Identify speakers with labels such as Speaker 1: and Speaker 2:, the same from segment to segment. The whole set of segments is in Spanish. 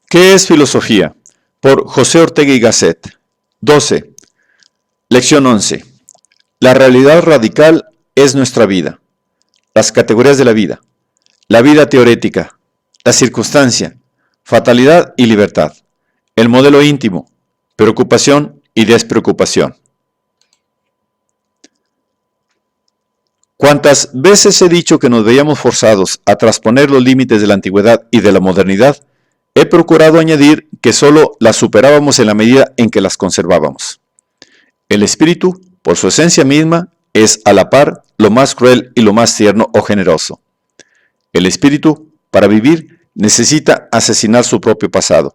Speaker 1: ¿Qué es filosofía? Por José Ortega y Gasset. 12. Lección 11. La realidad radical es nuestra vida. Las categorías de la vida. La vida teorética. La circunstancia. Fatalidad y libertad. El modelo íntimo. Preocupación y despreocupación. Cuantas veces he dicho que nos veíamos forzados a trasponer los límites de la antigüedad y de la modernidad, he procurado añadir que sólo las superábamos en la medida en que las conservábamos. El espíritu, por su esencia misma, es a la par lo más cruel y lo más tierno o generoso. El espíritu, para vivir, necesita asesinar su propio pasado,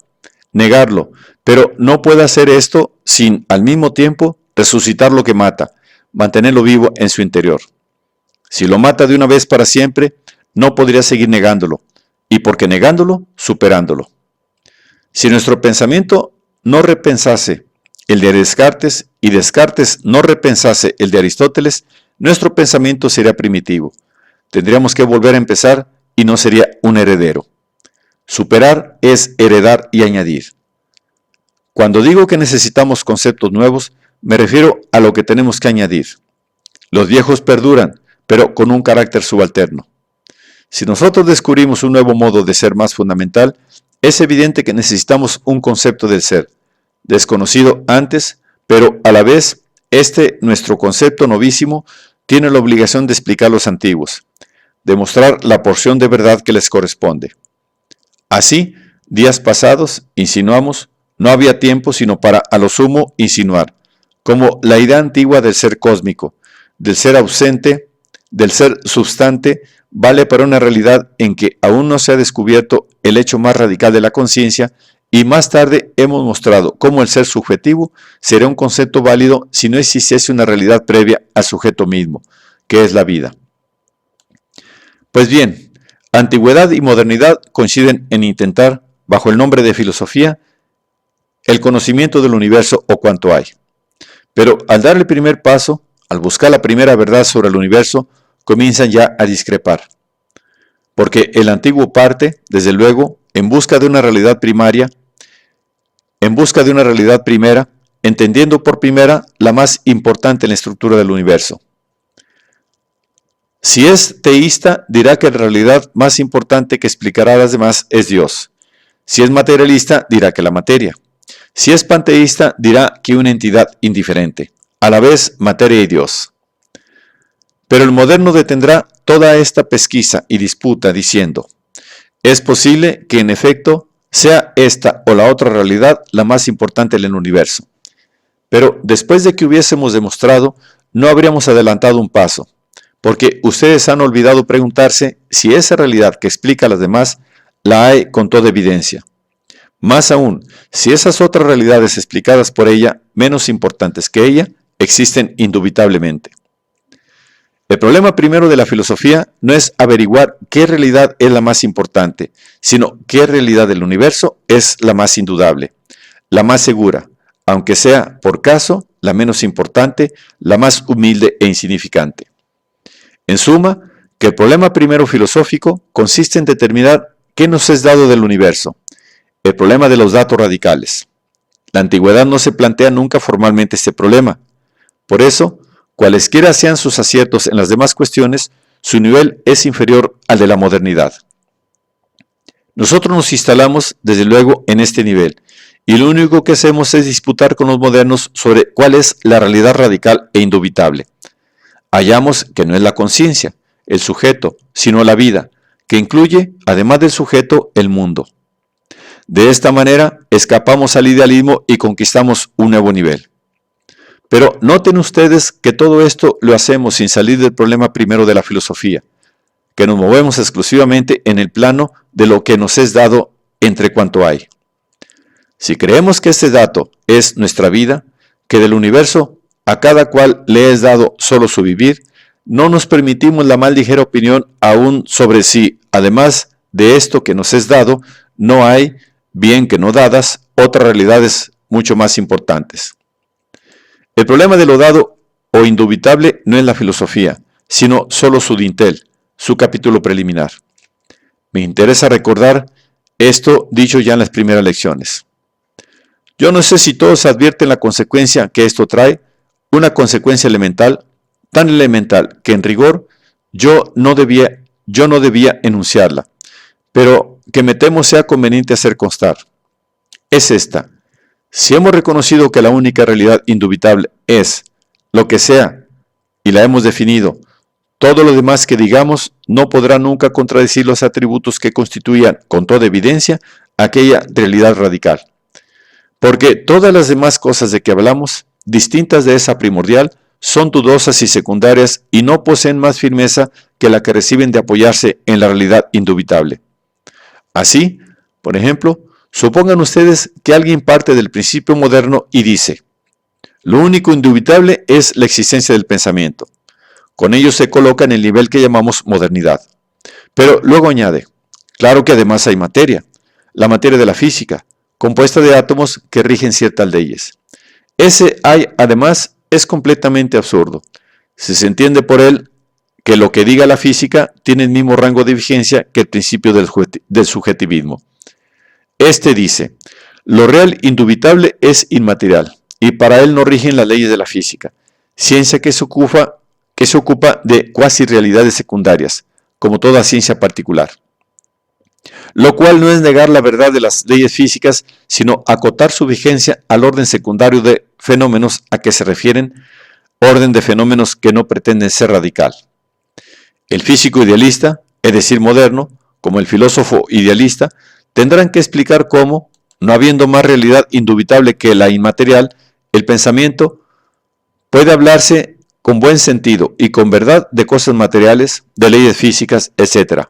Speaker 1: negarlo, pero no puede hacer esto sin, al mismo tiempo, resucitar lo que mata, mantenerlo vivo en su interior. Si lo mata de una vez para siempre, no podría seguir negándolo, y porque negándolo, superándolo. Si nuestro pensamiento no repensase el de Descartes y Descartes no repensase el de Aristóteles, nuestro pensamiento sería primitivo. Tendríamos que volver a empezar y no sería un heredero. Superar es heredar y añadir. Cuando digo que necesitamos conceptos nuevos, me refiero a lo que tenemos que añadir. Los viejos perduran, pero con un carácter subalterno. Si nosotros descubrimos un nuevo modo de ser más fundamental, es evidente que necesitamos un concepto del ser, desconocido antes, pero a la vez, nuestro concepto novísimo, tiene la obligación de explicar los antiguos, demostrar la porción de verdad que les corresponde. Así, días pasados, insinuamos, no había tiempo sino para, a lo sumo, insinuar, como la idea antigua del ser cósmico, del ser ausente, del ser substante, vale para una realidad en que aún no se ha descubierto el hecho más radical de la conciencia, y más tarde hemos mostrado cómo el ser subjetivo sería un concepto válido si no existiese una realidad previa al sujeto mismo, que es la vida. Pues bien, antigüedad y modernidad coinciden en intentar, bajo el nombre de filosofía, el conocimiento del universo o cuanto hay. Pero al dar el primer paso, al buscar la primera verdad sobre el universo, comienzan ya a discrepar. Porque el antiguo parte, desde luego, en busca de una realidad primaria, en busca de una realidad primera, entendiendo por primera la más importante en la estructura del universo. Si es teísta, dirá que la realidad más importante que explicará a las demás es Dios. Si es materialista, dirá que la materia. Si es panteísta, dirá que una entidad indiferente, a la vez materia y Dios. Pero el moderno detendrá toda esta pesquisa y disputa diciendo, es posible que en efecto sea esta o la otra realidad la más importante en el universo. Pero después de que hubiésemos demostrado, no habríamos adelantado un paso, porque ustedes han olvidado preguntarse si esa realidad que explica a las demás la hay con toda evidencia. Más aún, si esas otras realidades explicadas por ella, menos importantes que ella, existen indubitablemente. El problema primero de la filosofía no es averiguar qué realidad es la más importante, sino qué realidad del universo es la más indudable, la más segura, aunque sea, por caso, la menos importante, la más humilde e insignificante. En suma, que el problema primero filosófico consiste en determinar qué nos es dado del universo, el problema de los datos radicales. La antigüedad no se plantea nunca formalmente este problema. Por eso, cualesquiera sean sus aciertos en las demás cuestiones, su nivel es inferior al de la modernidad. Nosotros nos instalamos, desde luego, en este nivel, y lo único que hacemos es disputar con los modernos sobre cuál es la realidad radical e indubitable. Hallamos que no es la conciencia, el sujeto, sino la vida, que incluye, además del sujeto, el mundo. De esta manera, escapamos al idealismo y conquistamos un nuevo nivel. Pero noten ustedes que todo esto lo hacemos sin salir del problema primero de la filosofía, que nos movemos exclusivamente en el plano de lo que nos es dado entre cuanto hay. Si creemos que este dato es nuestra vida, que del universo a cada cual le es dado solo su vivir, no nos permitimos la más ligera opinión aún sobre si, además de esto que nos es dado, no hay, bien que no dadas, otras realidades mucho más importantes. El problema de lo dado o indubitable no es la filosofía, sino solo su dintel, su capítulo preliminar. Me interesa recordar Esto dicho ya en las primeras lecciones. Yo no sé si todos advierten la consecuencia que esto trae, una consecuencia elemental, tan elemental que en rigor yo no debía enunciarla, pero que me temo sea conveniente hacer constar. Es esta: si hemos reconocido que la única realidad indubitable es lo que sea, y la hemos definido, todo lo demás que digamos no podrá nunca contradecir los atributos que constituían, con toda evidencia, aquella realidad radical. Porque todas las demás cosas de que hablamos, distintas de esa primordial, son dudosas y secundarias y no poseen más firmeza que la que reciben de apoyarse en la realidad indubitable. Así, por ejemplo, supongan ustedes que alguien parte del principio moderno y dice: lo único indubitable es la existencia del pensamiento. Con ello se coloca en el nivel que llamamos modernidad. Pero luego añade: claro que además hay materia, la materia de la física, compuesta de átomos que rigen ciertas leyes. Ese hay además es completamente absurdo, si se entiende por él que lo que diga la física tiene el mismo rango de vigencia que el principio del subjetivismo. Este dice: lo real indubitable es inmaterial, y para él no rigen las leyes de la física, ciencia que se ocupa de cuasi realidades secundarias, como toda ciencia particular. Lo cual no es negar la verdad de las leyes físicas, sino acotar su vigencia al orden secundario de fenómenos a que se refieren, orden de fenómenos que no pretenden ser radical. El físico idealista, es decir, moderno, como el filósofo idealista, tendrán que explicar cómo, no habiendo más realidad indubitable que la inmaterial, el pensamiento puede hablarse con buen sentido y con verdad de cosas materiales, de leyes físicas, etc.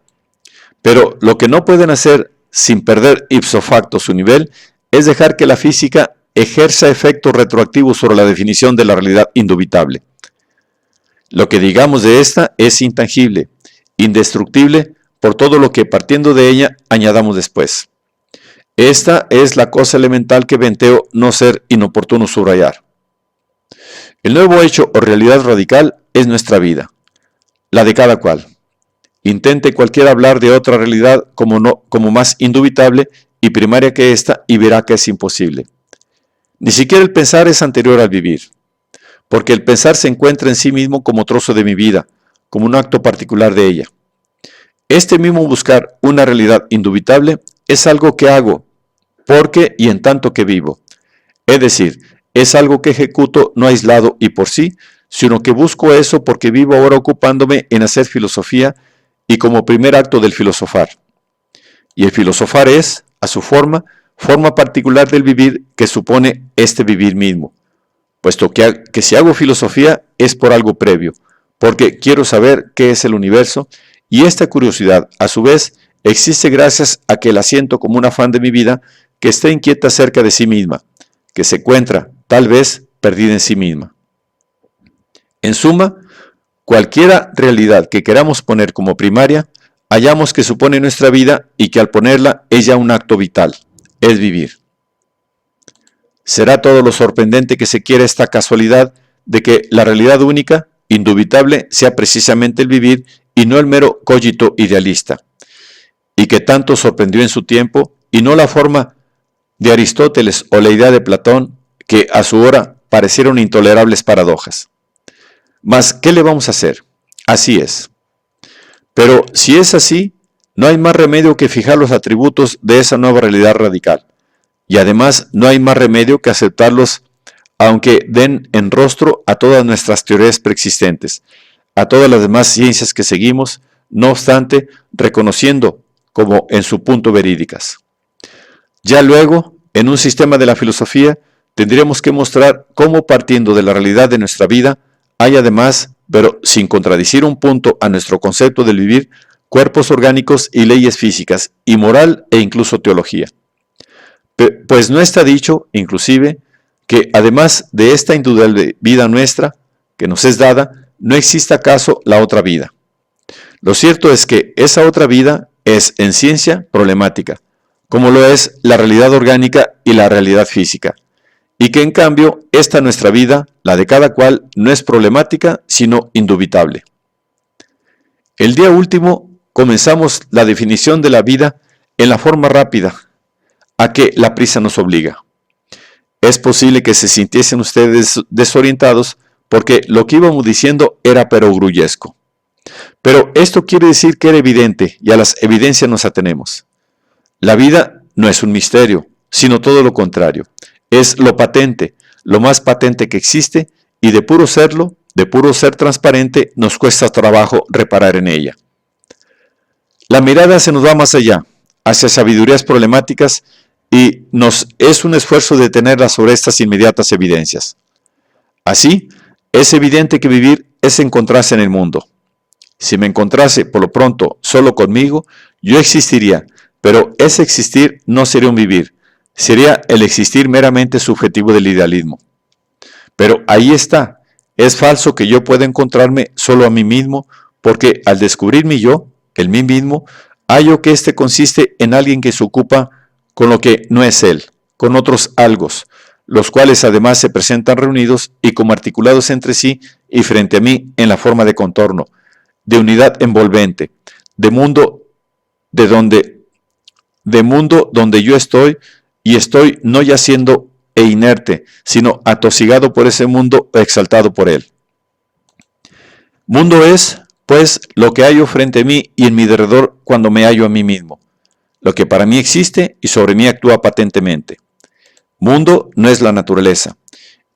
Speaker 1: Pero lo que no pueden hacer sin perder ipso facto su nivel es dejar que la física ejerza efectos retroactivos sobre la definición de la realidad indubitable. Lo que digamos de esta es intangible, indestructible por todo lo que partiendo de ella añadamos después. Esta es la cosa elemental que venteo no ser inoportuno subrayar. El nuevo hecho o realidad radical es nuestra vida, la de cada cual. Intente cualquiera hablar de otra realidad como más indubitable y primaria que esta y verá que es imposible. Ni siquiera el pensar es anterior al vivir, porque el pensar se encuentra en sí mismo como trozo de mi vida, como un acto particular de ella. Este mismo buscar una realidad indubitable es algo que hago, porque y en tanto que vivo. Es decir, es algo que ejecuto no aislado y por sí, sino que busco eso porque vivo ahora ocupándome en hacer filosofía y como primer acto del filosofar. Y el filosofar es, a su forma particular del vivir que supone este vivir mismo, puesto que si hago filosofía es por algo previo, porque quiero saber qué es el universo, y esta curiosidad, a su vez, existe gracias a que la siento como un afán de mi vida que está inquieta acerca de sí misma, que se encuentra, tal vez, perdida en sí misma. En suma, cualquiera realidad que queramos poner como primaria, hallamos que supone nuestra vida y que al ponerla es ya un acto vital, es vivir. Será todo lo sorprendente que se quiera esta casualidad de que la realidad única, indubitable, sea precisamente el vivir y no el mero cogito idealista, y que tanto sorprendió en su tiempo, y no la forma de Aristóteles o la idea de Platón, que a su hora parecieron intolerables paradojas. Mas, ¿qué le vamos a hacer? Así es. Pero si es así, no hay más remedio que fijar los atributos de esa nueva realidad radical. Y además no hay más remedio que aceptarlos, aunque den en rostro a todas nuestras teorías preexistentes, a todas las demás ciencias que seguimos, no obstante, reconociendo como en su punto verídicas. Ya luego, en un sistema de la filosofía, tendríamos que mostrar cómo partiendo de la realidad de nuestra vida, hay además, pero sin contradecir un punto a nuestro concepto del vivir, cuerpos orgánicos y leyes físicas, y moral e incluso teología. Pues no está dicho, inclusive, que además de esta indudable vida nuestra, que nos es dada, no existe acaso la otra vida. Lo cierto es que esa otra vida es en ciencia problemática, como lo es la realidad orgánica y la realidad física, y que en cambio esta nuestra vida, la de cada cual, no es problemática, sino indubitable. El día último comenzamos la definición de la vida en la forma rápida a que la prisa nos obliga. Es posible que se sintiesen ustedes desorientados porque lo que íbamos diciendo era perogrullesco. Pero esto quiere decir que era evidente y a las evidencias nos atenemos. La vida no es un misterio, sino todo lo contrario. Es lo patente, lo más patente que existe y de puro serlo, de puro ser transparente, nos cuesta trabajo reparar en ella. La mirada se nos va más allá, hacia sabidurías problemáticas y nos es un esfuerzo detenerla sobre estas inmediatas evidencias. Así, es evidente que vivir es encontrarse en el mundo. Si me encontrase por lo pronto solo conmigo, yo existiría, pero ese existir no sería un vivir, sería el existir meramente subjetivo del idealismo. Pero ahí está, es falso que yo pueda encontrarme solo a mí mismo, porque al descubrir mi yo, el mí mismo, hallo que éste consiste en alguien que se ocupa con lo que no es él, con otros algos, los cuales además se presentan reunidos y como articulados entre sí y frente a mí en la forma de contorno, de unidad envolvente, de mundo donde yo estoy y estoy no yaciendo e inerte, sino atosigado por ese mundo o exaltado por él. Mundo es, pues, lo que hallo frente a mí y en mi derredor cuando me hallo a mí mismo, lo que para mí existe y sobre mí actúa patentemente. Mundo no es la naturaleza,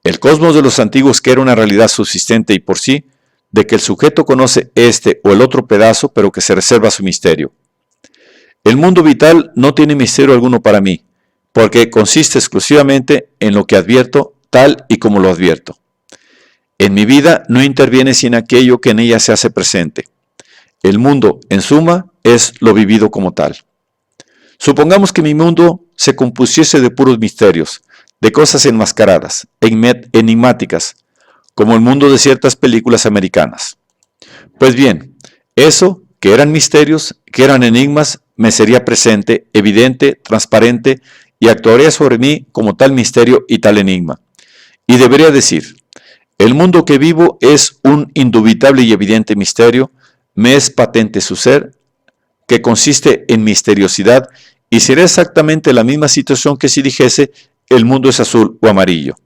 Speaker 1: el cosmos de los antiguos que era una realidad subsistente y por sí, de que el sujeto conoce este o el otro pedazo, pero que se reserva su misterio. El mundo vital no tiene misterio alguno para mí, porque consiste exclusivamente en lo que advierto tal y como lo advierto. En mi vida no interviene sin aquello que en ella se hace presente. El mundo, en suma, es lo vivido como tal. Supongamos que mi mundo se compusiese de puros misterios, de cosas enmascaradas, enigmáticas, como el mundo de ciertas películas americanas. Pues bien, eso, que eran misterios, que eran enigmas, me sería presente, evidente, transparente, y actuaría sobre mí como tal misterio y tal enigma. Y debería decir, el mundo que vivo es un indubitable y evidente misterio, me es patente su ser, que consiste en misteriosidad, y sería exactamente la misma situación que si dijese, el mundo es azul o amarillo.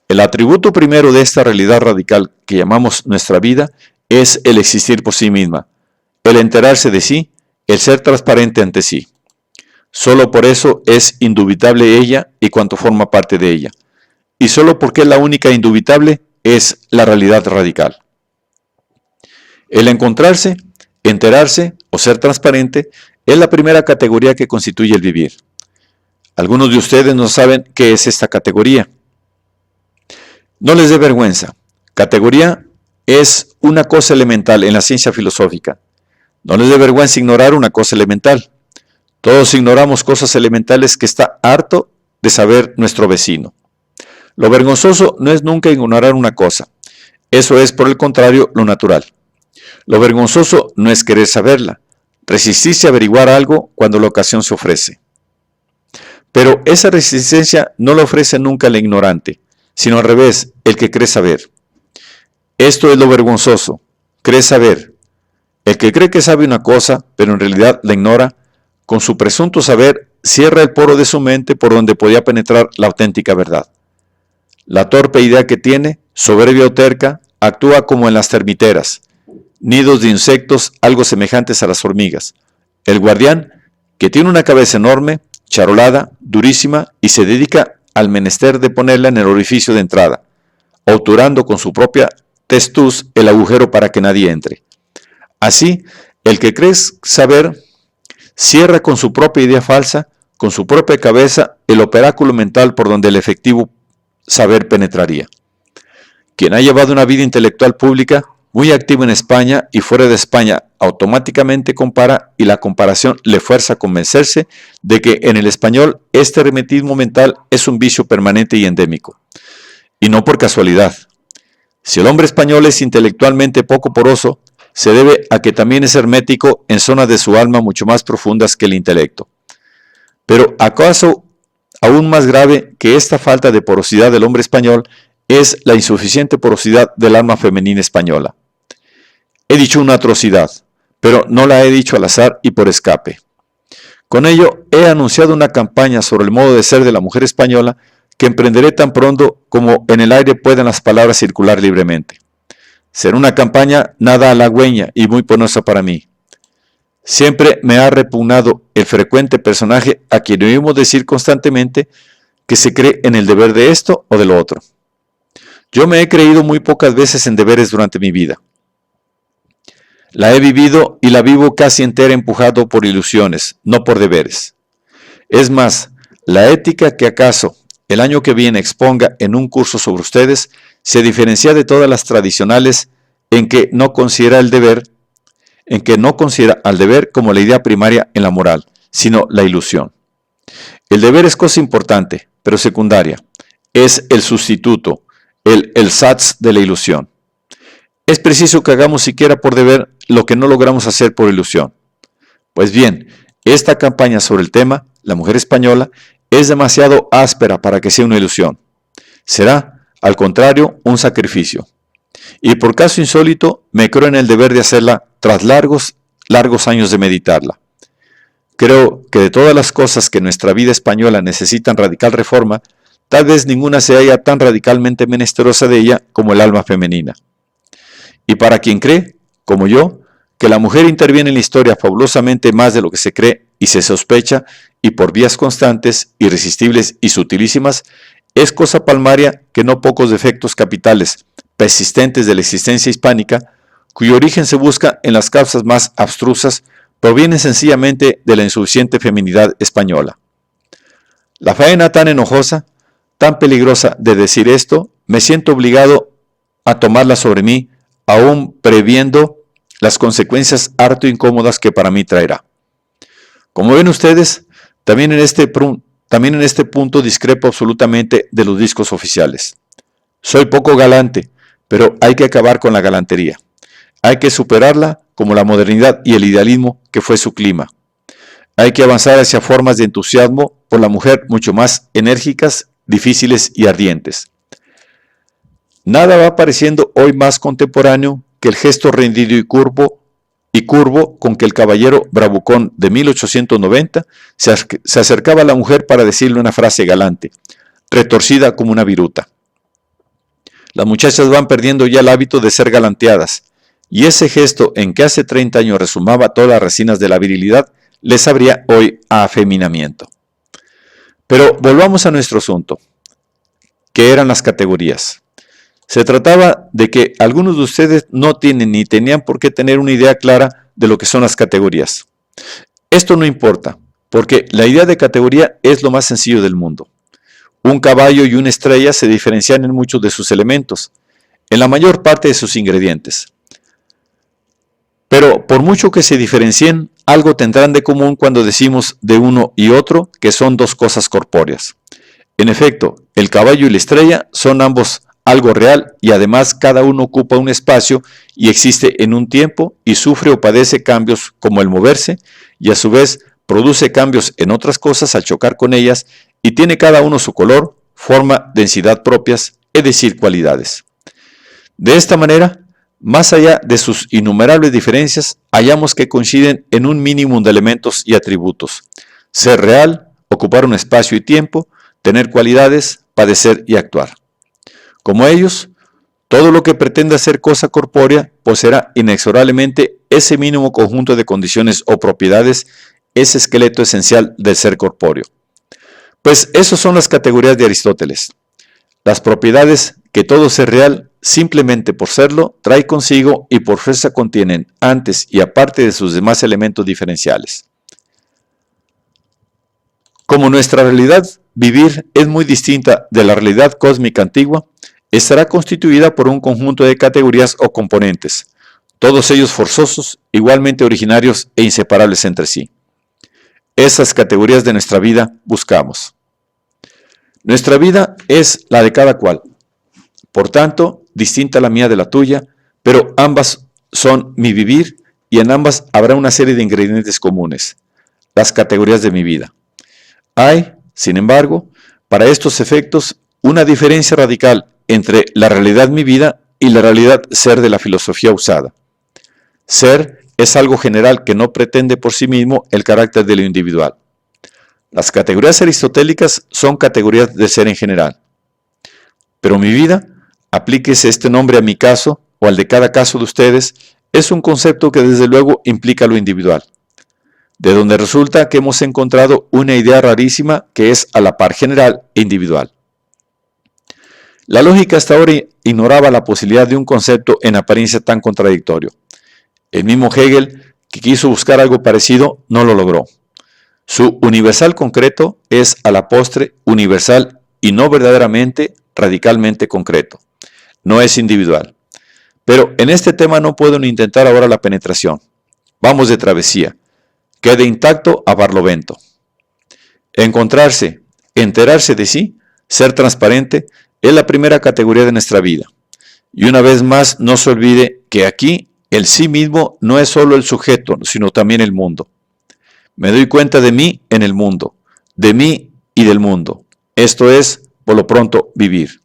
Speaker 1: El atributo primero de esta realidad radical que llamamos nuestra vida es el existir por sí misma, el enterarse de sí, el ser transparente ante sí. Solo por eso es indubitable ella y cuanto forma parte de ella. Y solo porque es la única indubitable es la realidad radical. El encontrarse, enterarse o ser transparente es la primera categoría que constituye el vivir. Algunos de ustedes no saben qué es esta categoría. No les dé vergüenza. Categoría es una cosa elemental en la ciencia filosófica. No les dé vergüenza ignorar una cosa elemental. Todos ignoramos cosas elementales que está harto de saber nuestro vecino. Lo vergonzoso no es nunca ignorar una cosa. Eso es, por el contrario, lo natural. Lo vergonzoso no es querer saberla, resistirse a averiguar algo cuando la ocasión se ofrece. Pero esa resistencia no la ofrece nunca el ignorante, sino al revés, el que cree saber. Esto es lo vergonzoso, cree saber. El que cree que sabe una cosa, pero en realidad la ignora, con su presunto saber, cierra el poro de su mente por donde podía penetrar la auténtica verdad. La torpe idea que tiene, soberbia o terca, actúa como en las termiteras, nidos de insectos algo semejantes a las hormigas. El guardián, que tiene una cabeza enorme, charolada, durísima, y se dedica al menester de ponerla en el orificio de entrada, obturando con su propia testuz el agujero para que nadie entre. Así, el que cree saber, cierra con su propia idea falsa, con su propia cabeza, el operáculo mental por donde el efectivo saber penetraría. Quien ha llevado una vida intelectual pública, muy activa en España y fuera de España, automáticamente compara y la comparación le fuerza a convencerse de que en el español este hermetismo mental es un vicio permanente y endémico. Y no por casualidad. Si el hombre español es intelectualmente poco poroso, se debe a que también es hermético en zonas de su alma mucho más profundas que el intelecto. Pero ¿acaso aún más grave que esta falta de porosidad del hombre español es la insuficiente porosidad del alma femenina española? He dicho una atrocidad, pero no la he dicho al azar y por escape. Con ello, he anunciado una campaña sobre el modo de ser de la mujer española que emprenderé tan pronto como en el aire puedan las palabras circular libremente. Será una campaña nada halagüeña y muy penosa para mí. Siempre me ha repugnado el frecuente personaje a quien oímos decir constantemente que se cree en el deber de esto o de lo otro. Yo me he creído muy pocas veces en deberes durante mi vida. La he vivido y la vivo casi entera empujado por ilusiones, no por deberes. Es más, la ética que acaso el año que viene exponga en un curso sobre ustedes se diferencia de todas las tradicionales en que no considera al deber como la idea primaria en la moral, sino la ilusión. El deber es cosa importante, pero secundaria. Es el sustituto, el ersatz de la ilusión. Es preciso que hagamos siquiera por deber lo que no logramos hacer por ilusión. Pues bien, esta campaña sobre el tema, la mujer española, es demasiado áspera para que sea una ilusión. Será, al contrario, un sacrificio. Y por caso insólito, me creo en el deber de hacerla tras largos años de meditarla. Creo que de todas las cosas que nuestra vida española necesitan radical reforma, tal vez ninguna se halla tan radicalmente menesterosa de ella como el alma femenina. Y para quien cree, como yo, que la mujer interviene en la historia fabulosamente más de lo que se cree y se sospecha, y por vías constantes, irresistibles y sutilísimas, es cosa palmaria que no pocos defectos capitales, persistentes de la existencia hispánica, cuyo origen se busca en las causas más abstrusas, provienen sencillamente de la insuficiente feminidad española. La faena tan enojosa, tan peligrosa de decir esto, me siento obligado a tomarla sobre mí, aún previendo las consecuencias harto incómodas que para mí traerá. Como ven ustedes, también en este punto discrepo absolutamente de los discos oficiales. Soy poco galante, pero hay que acabar con la galantería. Hay que superarla como la modernidad y el idealismo que fue su clima. Hay que avanzar hacia formas de entusiasmo por la mujer mucho más enérgicas, difíciles y ardientes. Nada va pareciendo hoy más contemporáneo que el gesto rendido y curvo con que el caballero bravucón de 1890 se acercaba a la mujer para decirle una frase galante, retorcida como una viruta. Las muchachas van perdiendo ya el hábito de ser galanteadas, y ese gesto en que hace 30 años resumaba todas las resinas de la virilidad, les sabría hoy a afeminamiento. Pero volvamos a nuestro asunto, que eran las categorías. Se trataba de que algunos de ustedes no tienen ni tenían por qué tener una idea clara de lo que son las categorías. Esto no importa, porque la idea de categoría es lo más sencillo del mundo. Un caballo y una estrella se diferencian en muchos de sus elementos, en la mayor parte de sus ingredientes. Pero por mucho que se diferencien, algo tendrán de común cuando decimos de uno y otro que son dos cosas corpóreas. En efecto, el caballo y la estrella son ambos algo real y además cada uno ocupa un espacio y existe en un tiempo y sufre o padece cambios como el moverse y a su vez produce cambios en otras cosas al chocar con ellas y tiene cada uno su color, forma, densidad propias, es decir, cualidades. De esta manera, más allá de sus innumerables diferencias, hallamos que coinciden en un mínimo de elementos y atributos. Ser real, ocupar un espacio y tiempo, tener cualidades, padecer y actuar. Como ellos, todo lo que pretenda ser cosa corpórea poseerá inexorablemente ese mínimo conjunto de condiciones o propiedades, ese esqueleto esencial del ser corpóreo. Pues esas son las categorías de Aristóteles. Las propiedades que todo ser real, simplemente por serlo, trae consigo y por fuerza contienen, antes y aparte de sus demás elementos diferenciales. Como nuestra realidad vivir es muy distinta de la realidad cósmica antigua, estará constituida por un conjunto de categorías o componentes, todos ellos forzosos, igualmente originarios e inseparables entre sí. Esas categorías de nuestra vida buscamos. Nuestra vida es la de cada cual, por tanto, distinta la mía de la tuya, pero ambas son mi vivir y en ambas habrá una serie de ingredientes comunes, las categorías de mi vida. Hay, sin embargo, para estos efectos, una diferencia radical entre la realidad mi vida y la realidad ser de la filosofía usada. Ser es algo general que no pretende por sí mismo el carácter de lo individual. Las categorías aristotélicas son categorías de ser en general. Pero mi vida, aplíquese este nombre a mi caso o al de cada caso de ustedes, es un concepto que desde luego implica lo individual, de donde resulta que hemos encontrado una idea rarísima que es a la par general e individual. La lógica hasta ahora ignoraba la posibilidad de un concepto en apariencia tan contradictorio. El mismo Hegel, que quiso buscar algo parecido, no lo logró. Su universal concreto es a la postre universal y no verdaderamente, radicalmente concreto. No es individual. Pero en este tema no puedo ni intentar ahora la penetración. Vamos de travesía. Quede intacto a barlovento. Encontrarse, enterarse de sí, ser transparente, es la primera categoría de nuestra vida. Y una vez más, no se olvide que aquí el sí mismo no es solo el sujeto, sino también el mundo. Me doy cuenta de mí en el mundo, de mí y del mundo. Esto es, por lo pronto, vivir.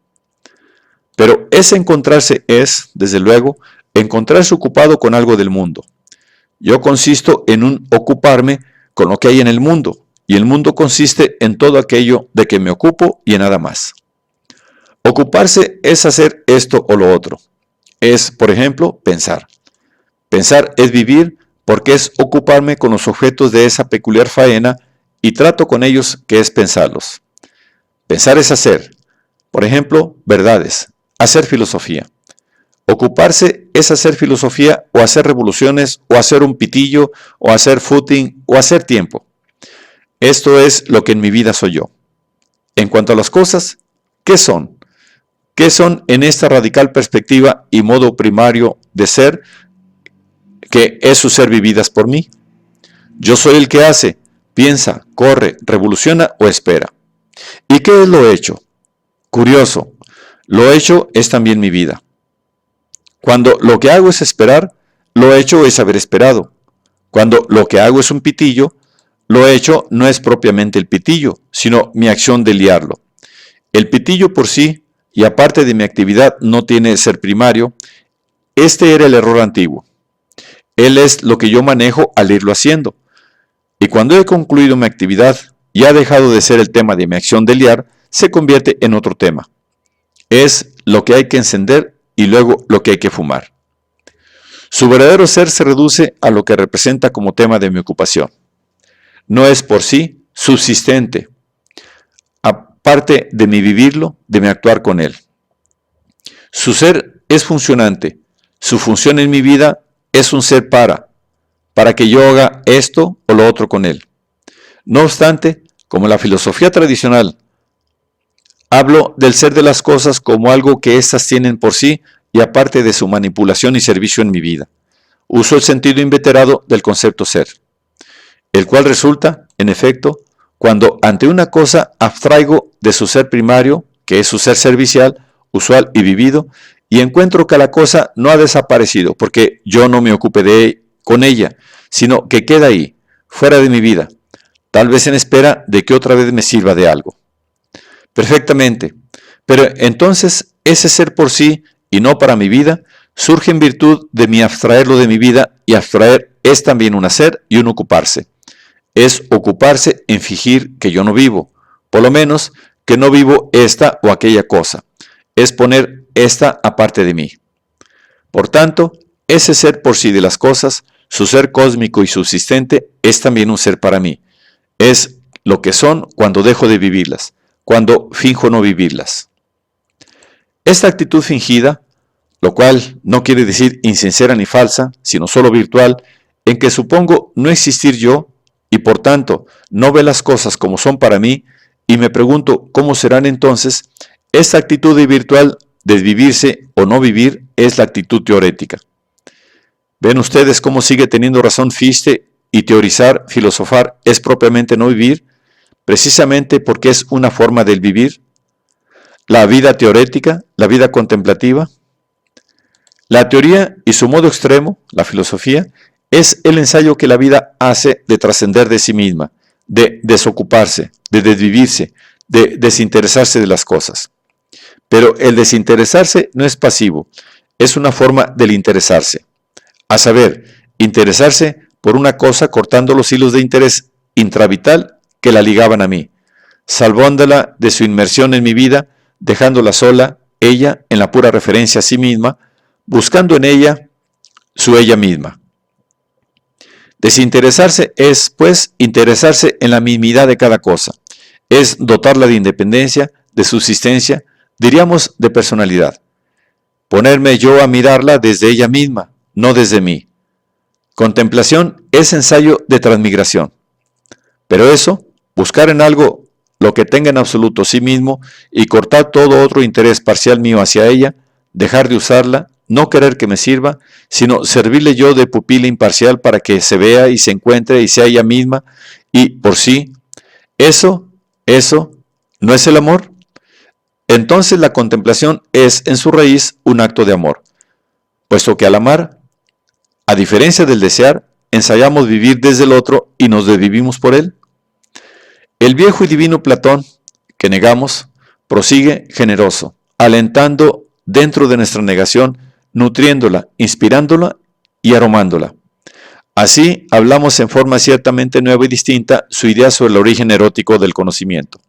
Speaker 1: Pero ese encontrarse es, desde luego, encontrarse ocupado con algo del mundo. Yo consisto en un ocuparme con lo que hay en el mundo, y el mundo consiste en todo aquello de que me ocupo y en nada más. Ocuparse es hacer esto o lo otro. Es, por ejemplo, pensar. Pensar es vivir porque es ocuparme con los objetos de esa peculiar faena y trato con ellos que es pensarlos. Pensar es hacer, por ejemplo, verdades, hacer filosofía. Ocuparse es hacer filosofía o hacer revoluciones o hacer un pitillo o hacer footing o hacer tiempo. Esto es lo que en mi vida soy yo. En cuanto a las cosas, ¿qué son? ¿Qué son en esta radical perspectiva y modo primario de ser que es su ser vividas por mí? Yo soy el que hace, piensa, corre, revoluciona o espera. ¿Y qué es lo hecho? Curioso, lo hecho es también mi vida. Cuando lo que hago es esperar, lo hecho es haber esperado. Cuando lo que hago es un pitillo, lo hecho no es propiamente el pitillo, sino mi acción de liarlo. El pitillo por sí, y aparte de mi actividad, no tiene ser primario. Este era el error antiguo. Él es lo que yo manejo al irlo haciendo. Y cuando he concluido mi actividad y ha dejado de ser el tema de mi acción de liar, se convierte en otro tema. Es lo que hay que encender y luego lo que hay que fumar. Su verdadero ser se reduce a lo que representa como tema de mi ocupación. No es por sí subsistente, aparte de mi vivirlo, de mi actuar con él. Su ser es funcionante. Su función en mi vida es un ser para que yo haga esto o lo otro con él. No obstante, como la filosofía tradicional, hablo del ser de las cosas como algo que éstas tienen por sí y aparte de su manipulación y servicio en mi vida. Uso el sentido inveterado del concepto ser, el cual resulta, en efecto, cuando ante una cosa abstraigo de su ser primario, que es su ser servicial, usual y vivido, y encuentro que la cosa no ha desaparecido porque yo no me ocupe con ella, sino que queda ahí, fuera de mi vida, tal vez en espera de que otra vez me sirva de algo. Perfectamente, pero entonces ese ser por sí y no para mi vida surge en virtud de mi abstraerlo de mi vida, y abstraer es también un hacer y un ocuparse. Es ocuparse en fingir que yo no vivo, por lo menos que no vivo esta o aquella cosa. Es poner esta aparte de mí. Por tanto, ese ser por sí de las cosas, su ser cósmico y subsistente, es también un ser para mí. Es lo que son cuando dejo de vivirlas, cuando finjo no vivirlas. Esta actitud fingida, lo cual no quiere decir insincera ni falsa, sino solo virtual, en que supongo no existir yo y por tanto no ve las cosas como son para mí y me pregunto cómo serán entonces, esta actitud virtual de vivirse o no vivir es la actitud teorética. ¿Ven ustedes cómo sigue teniendo razón Fichte y teorizar, filosofar es propiamente no vivir? Precisamente porque es una forma del vivir. La vida teorética, la vida contemplativa. La teoría y su modo extremo, la filosofía, es el ensayo que la vida hace de trascender de sí misma, de desocuparse, de desvivirse, de desinteresarse de las cosas. Pero el desinteresarse no es pasivo, es una forma del interesarse. A saber, interesarse por una cosa cortando los hilos de interés intravital que la ligaban a mí, salvándola de su inmersión en mi vida, dejándola sola, ella, en la pura referencia a sí misma, buscando en ella su ella misma. Desinteresarse es, pues, interesarse en la mismidad de cada cosa. Es dotarla de independencia, de subsistencia, diríamos de personalidad. Ponerme yo a mirarla desde ella misma, no desde mí. Contemplación es ensayo de transmigración. Pero eso, buscar en algo lo que tenga en absoluto sí mismo y cortar todo otro interés parcial mío hacia ella, dejar de usarla, no querer que me sirva, sino servirle yo de pupila imparcial para que se vea y se encuentre y sea ella misma y por sí, eso no es el amor. Entonces la contemplación es en su raíz un acto de amor, puesto que al amar, a diferencia del desear, ensayamos vivir desde el otro y nos desvivimos por él. El viejo y divino Platón, que negamos, prosigue generoso, alentando dentro de nuestra negación, nutriéndola, inspirándola y aromándola. Así hablamos en forma ciertamente nueva y distinta su idea sobre el origen erótico del conocimiento.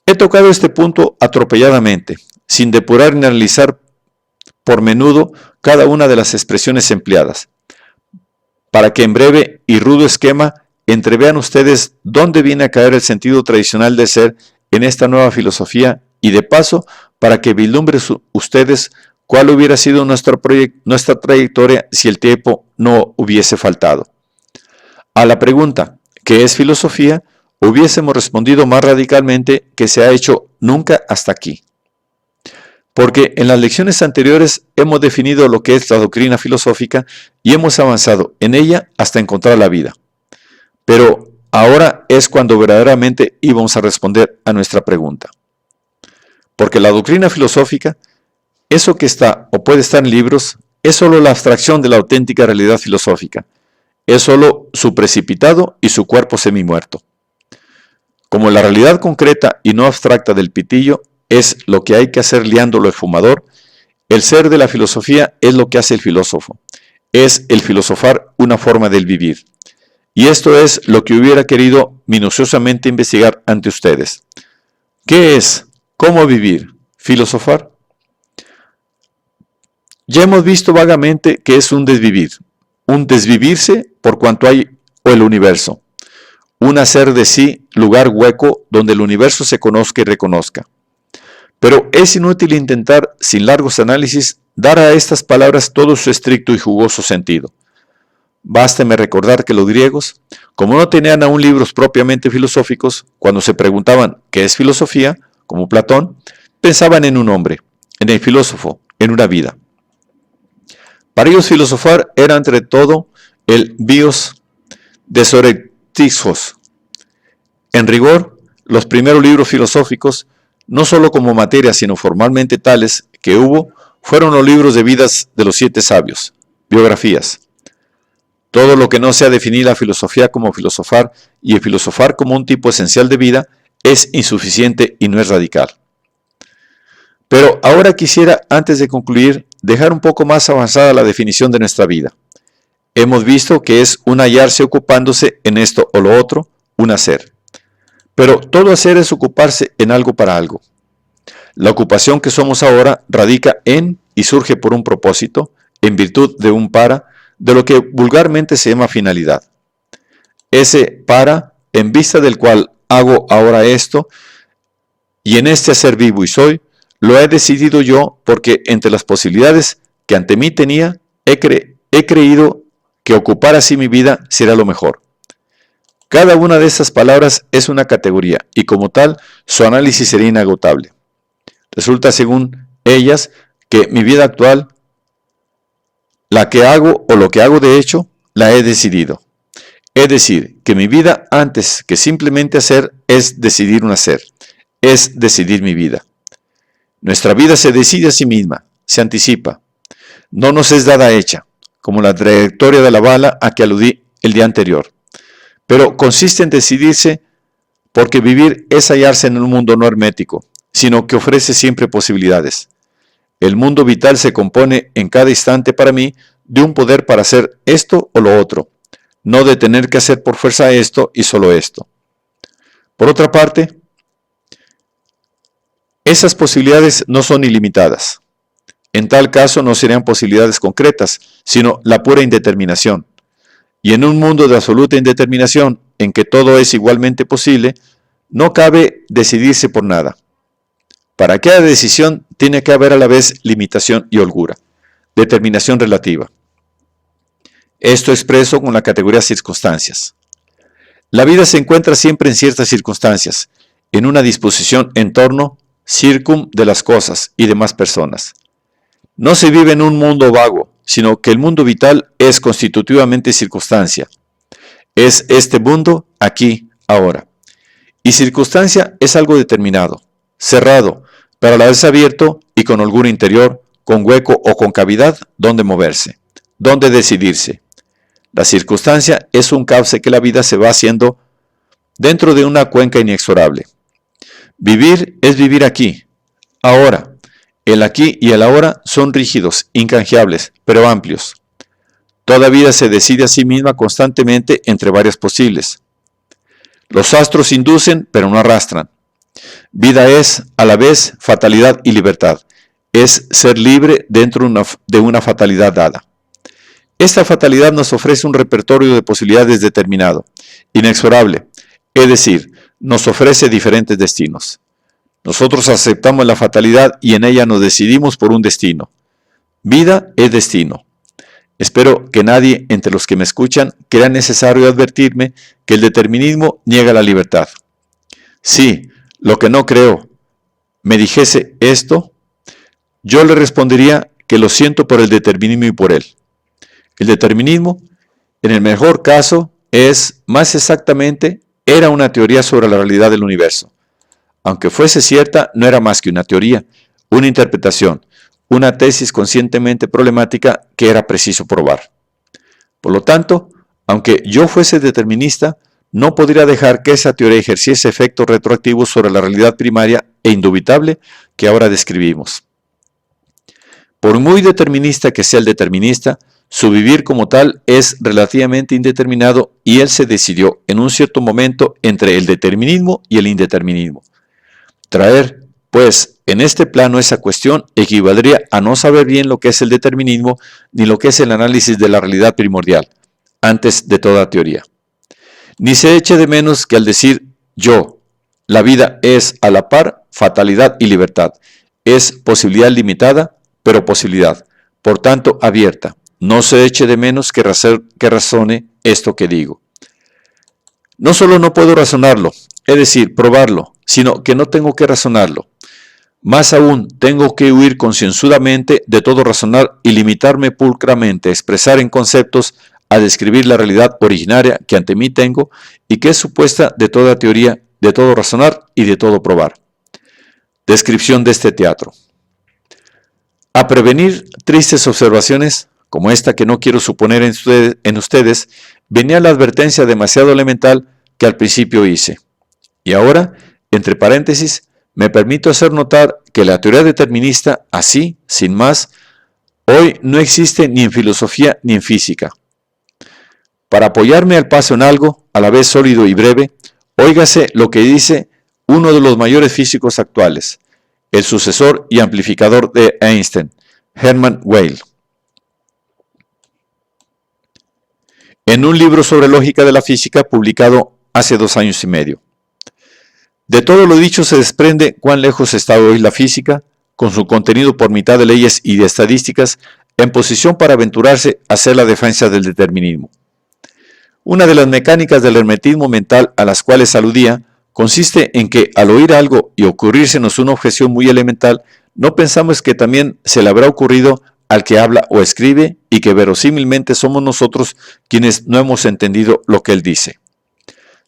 Speaker 1: He tocado este punto atropelladamente, sin depurar ni analizar por menudo cada una de las expresiones empleadas, para que en breve y rudo esquema entrevean ustedes dónde viene a caer el sentido tradicional de ser en esta nueva filosofía y de paso para que vislumbren ustedes cuál hubiera sido nuestra trayectoria si el tiempo no hubiese faltado. A la pregunta, ¿qué es filosofía?, hubiésemos respondido más radicalmente que se ha hecho nunca hasta aquí. Porque en las lecciones anteriores hemos definido lo que es la doctrina filosófica y hemos avanzado en ella hasta encontrar la vida. Pero ahora es cuando verdaderamente íbamos a responder a nuestra pregunta. Porque la doctrina filosófica, eso que está o puede estar en libros, es solo la abstracción de la auténtica realidad filosófica. Es solo su precipitado y su cuerpo semimuerto. Como la realidad concreta y no abstracta del pitillo es lo que hay que hacer liándolo el fumador, el ser de la filosofía es lo que hace el filósofo. Es el filosofar una forma del vivir. Y esto es lo que hubiera querido minuciosamente investigar ante ustedes. ¿Qué es? ¿Cómo vivir? ¿Filosofar? Ya hemos visto vagamente que es un desvivir, un desvivirse por cuanto hay o el universo, un hacer de sí lugar hueco donde el universo se conozca y reconozca. Pero es inútil intentar, sin largos análisis, dar a estas palabras todo su estricto y jugoso sentido. Básteme recordar que los griegos, como no tenían aún libros propiamente filosóficos, cuando se preguntaban ¿qué es filosofía?, como Platón, pensaban en un hombre, en el filósofo, en una vida. Para ellos filosofar era entre todo el bios de Sorexistos. En rigor, los primeros libros filosóficos, no solo como materia, sino formalmente tales que hubo, fueron los libros de vidas de los 7 sabios, biografías. Todo lo que no sea definir la filosofía como filosofar y el filosofar como un tipo esencial de vida es insuficiente y no es radical. Pero ahora quisiera, antes de concluir, dejar un poco más avanzada la definición de nuestra vida. Hemos visto que es un hallarse ocupándose en esto o lo otro, un hacer. Pero todo hacer es ocuparse en algo para algo. La ocupación que somos ahora radica en y surge por un propósito, en virtud de un para, de lo que vulgarmente se llama finalidad. Ese para, en vista del cual hago ahora esto, y en este hacer vivo y soy, lo he decidido yo porque entre las posibilidades que ante mí tenía, he creído que ocupar así mi vida será lo mejor. Cada una de estas palabras es una categoría y como tal su análisis sería inagotable. Resulta según ellas que mi vida actual, la que hago o lo que hago de hecho, la he decidido. Es decir, que mi vida antes que simplemente hacer es decidir un hacer, es decidir mi vida. Nuestra vida se decide a sí misma, se anticipa. No nos es dada hecha, como la trayectoria de la bala a que aludí el día anterior. Pero consiste en decidirse porque vivir es hallarse en un mundo no hermético, sino que ofrece siempre posibilidades. El mundo vital se compone en cada instante para mí de un poder para hacer esto o lo otro, no de tener que hacer por fuerza esto y solo esto. Por otra parte, esas posibilidades no son ilimitadas. En tal caso no serían posibilidades concretas, sino la pura indeterminación. Y en un mundo de absoluta indeterminación, en que todo es igualmente posible, no cabe decidirse por nada. Para cada decisión tiene que haber a la vez limitación y holgura, determinación relativa. Esto expreso con la categoría circunstancias. La vida se encuentra siempre en ciertas circunstancias, en una disposición en torno, circum de las cosas y demás personas. No se vive en un mundo vago, sino que el mundo vital es constitutivamente circunstancia. Es este mundo aquí, ahora. Y circunstancia es algo determinado, cerrado, pero a la vez abierto y con holgura interior, con hueco o con cavidad donde moverse, donde decidirse. La circunstancia es un cauce que la vida se va haciendo dentro de una cuenca inexorable. Vivir es vivir aquí, ahora. El aquí y el ahora son rígidos, incanjeables, pero amplios. Toda vida se decide a sí misma constantemente entre varias posibles. Los astros inducen, pero no arrastran. Vida es, a la vez, fatalidad y libertad. Es ser libre dentro de una fatalidad dada. Esta fatalidad nos ofrece un repertorio de posibilidades determinado, inexorable, es decir, nos ofrece diferentes destinos. Nosotros aceptamos la fatalidad y en ella nos decidimos por un destino. Vida es destino. Espero que nadie entre los que me escuchan crea necesario advertirme que el determinismo niega la libertad. Si lo que no creo me dijese esto, yo le respondería que lo siento por el determinismo y por él. El determinismo, en el mejor caso, es más exactamente, era una teoría sobre la realidad del universo. Aunque fuese cierta, no era más que una teoría, una interpretación, una tesis conscientemente problemática que era preciso probar. Por lo tanto, aunque yo fuese determinista, no podría dejar que esa teoría ejerciese efectos retroactivos sobre la realidad primaria e indubitable que ahora describimos. Por muy determinista que sea el determinista, su vivir como tal es relativamente indeterminado y él se decidió en un cierto momento entre el determinismo y el indeterminismo. Traer, pues, en este plano esa cuestión equivaldría a no saber bien lo que es el determinismo ni lo que es el análisis de la realidad primordial, antes de toda teoría. Ni se eche de menos que al decir yo, la vida es a la par fatalidad y libertad, es posibilidad limitada, pero posibilidad, por tanto abierta. No se eche de menos que razone esto que digo. No solo no puedo razonarlo, es decir, probarlo, sino que no tengo que razonarlo. Más aún, tengo que huir concienzudamente de todo razonar y limitarme pulcramente a expresar en conceptos, a describir la realidad originaria que ante mí tengo y que es supuesta de toda teoría, de todo razonar y de todo probar. Descripción de este teatro. A prevenir tristes observaciones, como esta que no quiero suponer en ustedes, venía la advertencia demasiado elemental que al principio hice. Y ahora, entre paréntesis, me permito hacer notar que la teoría determinista, así, sin más, hoy no existe ni en filosofía ni en física. Para apoyarme al paso en algo, a la vez sólido y breve, óigase lo que dice uno de los mayores físicos actuales, el sucesor y amplificador de Einstein, Hermann Weyl. En un libro sobre lógica de la física publicado hace 2 años y medio. De todo lo dicho se desprende cuán lejos está hoy la física, con su contenido por mitad de leyes y de estadísticas, en posición para aventurarse a hacer la defensa del determinismo. Una de las mecánicas del hermetismo mental a las cuales aludía consiste en que al oír algo y ocurrírsenos una objeción muy elemental, no pensamos que también se le habrá ocurrido al que habla o escribe y que verosímilmente somos nosotros quienes no hemos entendido lo que él dice.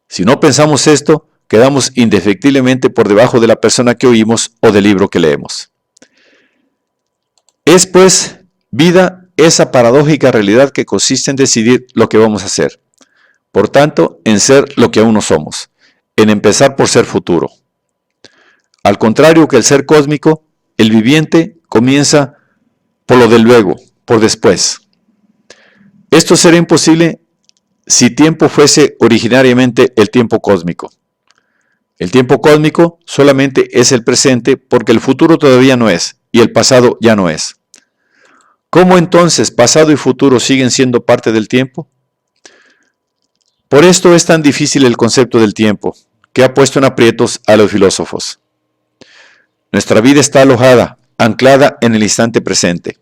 Speaker 1: Si no pensamos esto, quedamos indefectiblemente por debajo de la persona que oímos o del libro que leemos. Es pues vida esa paradójica realidad que consiste en decidir lo que vamos a hacer. Por tanto, en ser lo que aún no somos, en empezar por ser futuro. Al contrario que el ser cósmico, el viviente comienza por lo del luego, por después. Esto sería imposible si tiempo fuese originariamente el tiempo cósmico. El tiempo cósmico solamente es el presente porque el futuro todavía no es y el pasado ya no es. ¿Cómo entonces pasado y futuro siguen siendo parte del tiempo? Por esto es tan difícil el concepto del tiempo, que ha puesto en aprietos a los filósofos. Nuestra vida está alojada, anclada en el instante presente.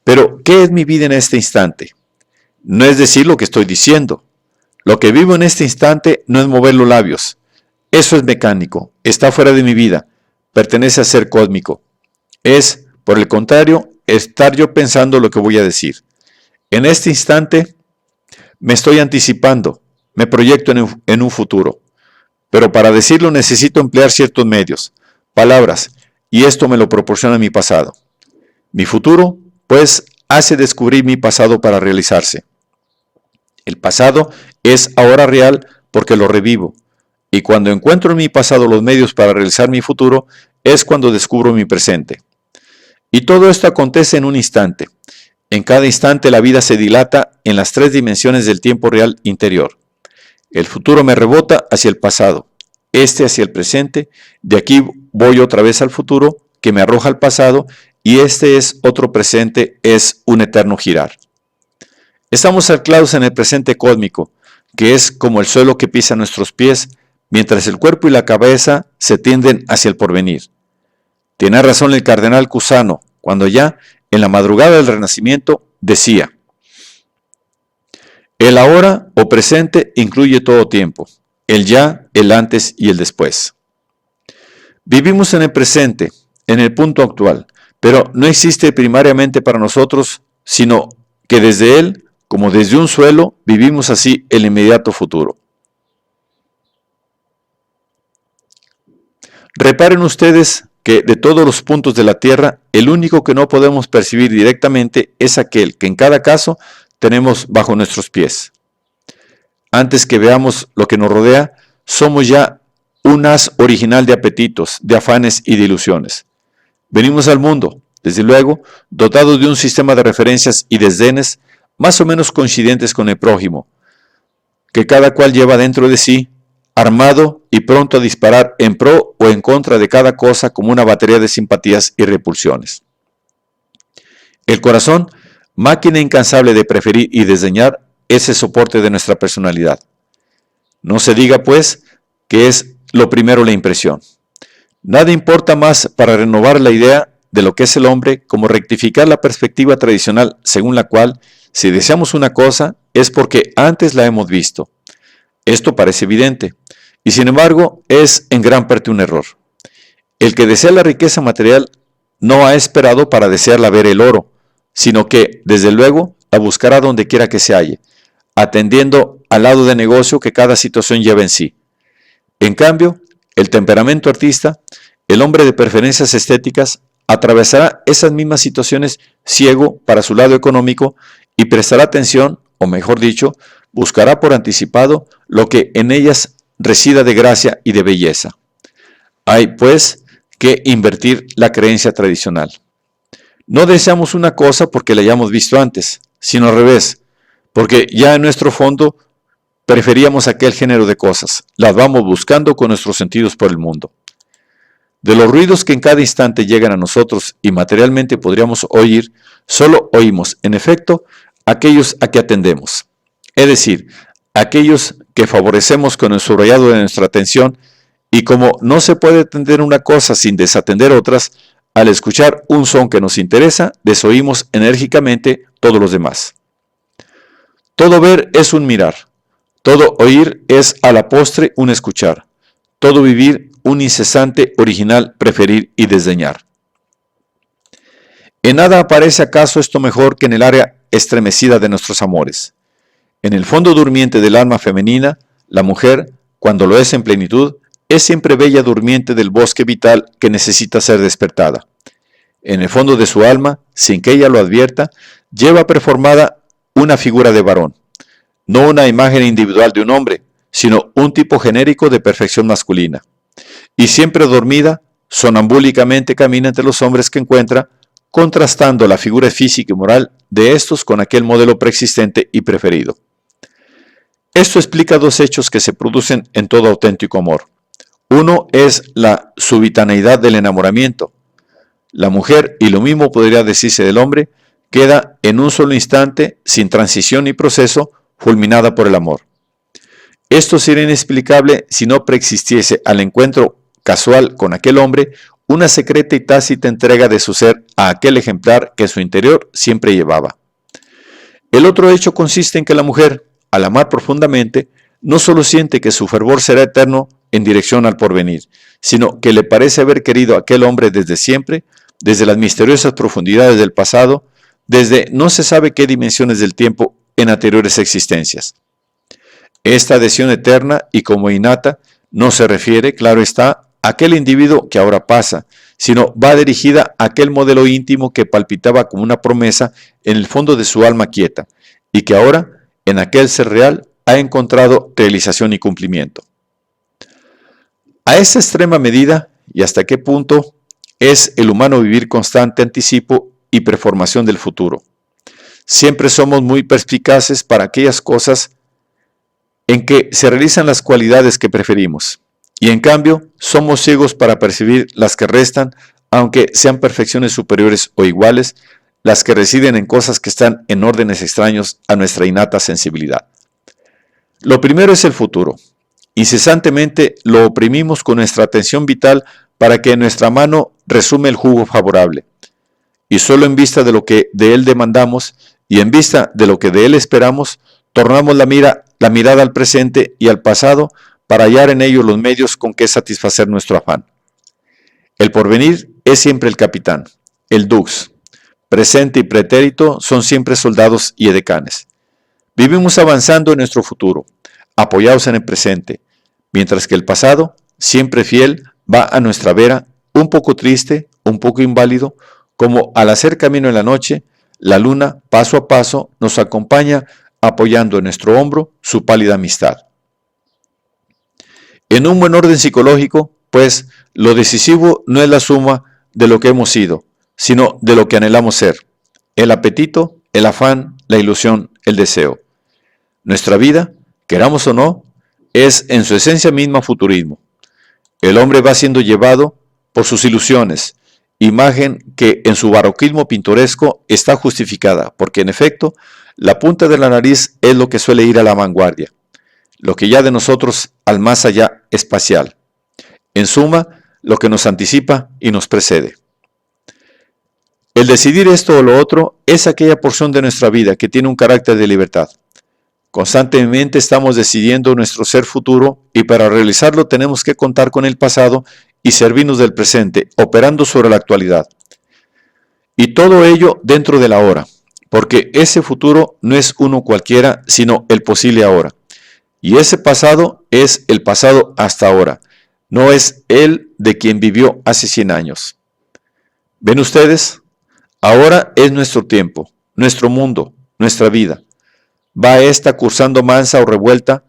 Speaker 1: Pero, ¿qué es mi vida en este instante? No es decir lo que estoy diciendo. Lo que vivo en este instante no es mover los labios. Eso es mecánico, está fuera de mi vida, pertenece a ser cósmico. Es, por el contrario, estar yo pensando lo que voy a decir. En este instante me estoy anticipando, me proyecto en un futuro. Pero para decirlo necesito emplear ciertos medios, palabras, y esto me lo proporciona mi pasado. Mi futuro, pues, hace descubrir mi pasado para realizarse. El pasado es ahora real porque lo revivo, y cuando encuentro en mi pasado los medios para realizar mi futuro, es cuando descubro mi presente. Y todo esto acontece en un instante. En cada instante la vida se dilata en las 3 dimensiones del tiempo real interior. El futuro me rebota hacia el pasado, este hacia el presente, de aquí voy otra vez al futuro, que me arroja al pasado, y este es otro presente, es un eterno girar. Estamos anclados en el presente cósmico, que es como el suelo que pisa nuestros pies, mientras el cuerpo y la cabeza se tienden hacia el porvenir. Tiene razón el cardenal Cusano, cuando ya, en la madrugada del Renacimiento, decía: el ahora o presente incluye todo tiempo, el ya, el antes y el después. Vivimos en el presente, en el punto actual, pero no existe primariamente para nosotros, sino que desde él, como desde un suelo, vivimos así el inmediato futuro. Reparen ustedes que de todos los puntos de la Tierra, el único que no podemos percibir directamente es aquel que en cada caso tenemos bajo nuestros pies. Antes que veamos lo que nos rodea, somos ya un haz original de apetitos, de afanes y de ilusiones. Venimos al mundo, desde luego, dotados de un sistema de referencias y desdenes más o menos coincidentes con el prójimo, que cada cual lleva dentro de sí, armado y pronto a disparar en pro o en contra de cada cosa como una batería de simpatías y repulsiones. El corazón, máquina incansable de preferir y desdeñar, es el soporte de nuestra personalidad. No se diga, pues, que es lo primero la impresión. Nada importa más para renovar la idea de lo que es el hombre como rectificar la perspectiva tradicional según la cual, si deseamos una cosa, es porque antes la hemos visto. Esto parece evidente, y sin embargo es en gran parte un error. El que desea la riqueza material no ha esperado para desearla ver el oro, sino que, desde luego, la buscará donde quiera que se halle, atendiendo al lado de negocio que cada situación lleva en sí. En cambio, el temperamento artista, el hombre de preferencias estéticas, atravesará esas mismas situaciones ciego para su lado económico y prestará atención, o mejor dicho, buscará por anticipado lo que en ellas resida de gracia y de belleza. Hay, pues, que invertir la creencia tradicional. No deseamos una cosa porque la hayamos visto antes, sino al revés, porque ya en nuestro fondo preferíamos aquel género de cosas, las vamos buscando con nuestros sentidos por el mundo. De los ruidos que en cada instante llegan a nosotros y materialmente podríamos oír, solo oímos, en efecto, aquellos a que atendemos, es decir, aquellos que favorecemos con el subrayado de nuestra atención, y como no se puede atender una cosa sin desatender otras, al escuchar un son que nos interesa, desoímos enérgicamente todos los demás. Todo ver es un mirar, todo oír es a la postre un escuchar, todo vivir un incesante original preferir y desdeñar. En nada aparece acaso esto mejor que en el área estremecida de nuestros amores. En el fondo durmiente del alma femenina, la mujer, cuando lo es en plenitud, es siempre bella durmiente del bosque vital que necesita ser despertada. En el fondo de su alma, sin que ella lo advierta, lleva performada una figura de varón, no una imagen individual de un hombre, sino un tipo genérico de perfección masculina. Y siempre dormida, sonambúlicamente camina entre los hombres que encuentra, contrastando la figura física y moral de estos con aquel modelo preexistente y preferido. Esto explica dos hechos que se producen en todo auténtico amor. Uno es la subitaneidad del enamoramiento. La mujer, y lo mismo podría decirse del hombre, queda en un solo instante, sin transición ni proceso, fulminada por el amor. Esto sería inexplicable si no preexistiese al encuentro casual con aquel hombre una secreta y tácita entrega de su ser a aquel ejemplar que en su interior siempre llevaba. El otro hecho consiste en que la mujer, al amar profundamente, no solo siente que su fervor será eterno en dirección al porvenir, sino que le parece haber querido a aquel hombre desde siempre, desde las misteriosas profundidades del pasado, desde no se sabe qué dimensiones del tiempo en anteriores existencias. Esta adhesión eterna y como innata no se refiere, claro está, a aquel individuo que ahora pasa, sino va dirigida a aquel modelo íntimo que palpitaba como una promesa en el fondo de su alma quieta, y que ahora, en aquel ser real, ha encontrado realización y cumplimiento. A esta extrema medida, y hasta qué punto, es el humano vivir constante anticipo y preformación del futuro. Siempre somos muy perspicaces para aquellas cosas en que se realizan las cualidades que preferimos, y en cambio somos ciegos para percibir las que restan, aunque sean perfecciones superiores o iguales, las que residen en cosas que están en órdenes extraños a nuestra innata sensibilidad. Lo primero es el futuro. Incesantemente lo oprimimos con nuestra atención vital para que en nuestra mano resume el jugo favorable, y solo en vista de lo que de él demandamos y en vista de lo que de él esperamos, tornamos la mirada al presente y al pasado para hallar en ellos los medios con que satisfacer nuestro afán. El porvenir es siempre el capitán, el dux. Presente y pretérito son siempre soldados y edecanes. Vivimos avanzando en nuestro futuro, apoyados en el presente, mientras que el pasado, siempre fiel, va a nuestra vera, un poco triste, un poco inválido, como al hacer camino en la noche, la luna, paso a paso, nos acompaña apoyando en nuestro hombro su pálida amistad. En un buen orden psicológico, pues, lo decisivo no es la suma de lo que hemos sido, sino de lo que anhelamos ser. El apetito, el afán, la ilusión, el deseo. Nuestra vida, queramos o no, es en su esencia misma futurismo. El hombre va siendo llevado por sus ilusiones, imagen que en su barroquismo pintoresco está justificada, porque en efecto, la punta de la nariz es lo que suele ir a la vanguardia, lo que ya de nosotros al más allá espacial. En suma, lo que nos anticipa y nos precede. El decidir esto o lo otro es aquella porción de nuestra vida que tiene un carácter de libertad. Constantemente estamos decidiendo nuestro ser futuro y para realizarlo tenemos que contar con el pasado y servirnos del presente, operando sobre la actualidad. Y todo ello dentro de la hora, porque ese futuro no es uno cualquiera, sino el posible ahora. Y ese pasado es el pasado hasta ahora, no es el de quien vivió hace 100 años. ¿Ven ustedes? Ahora es nuestro tiempo, nuestro mundo, nuestra vida. Va esta cursando mansa o revuelta,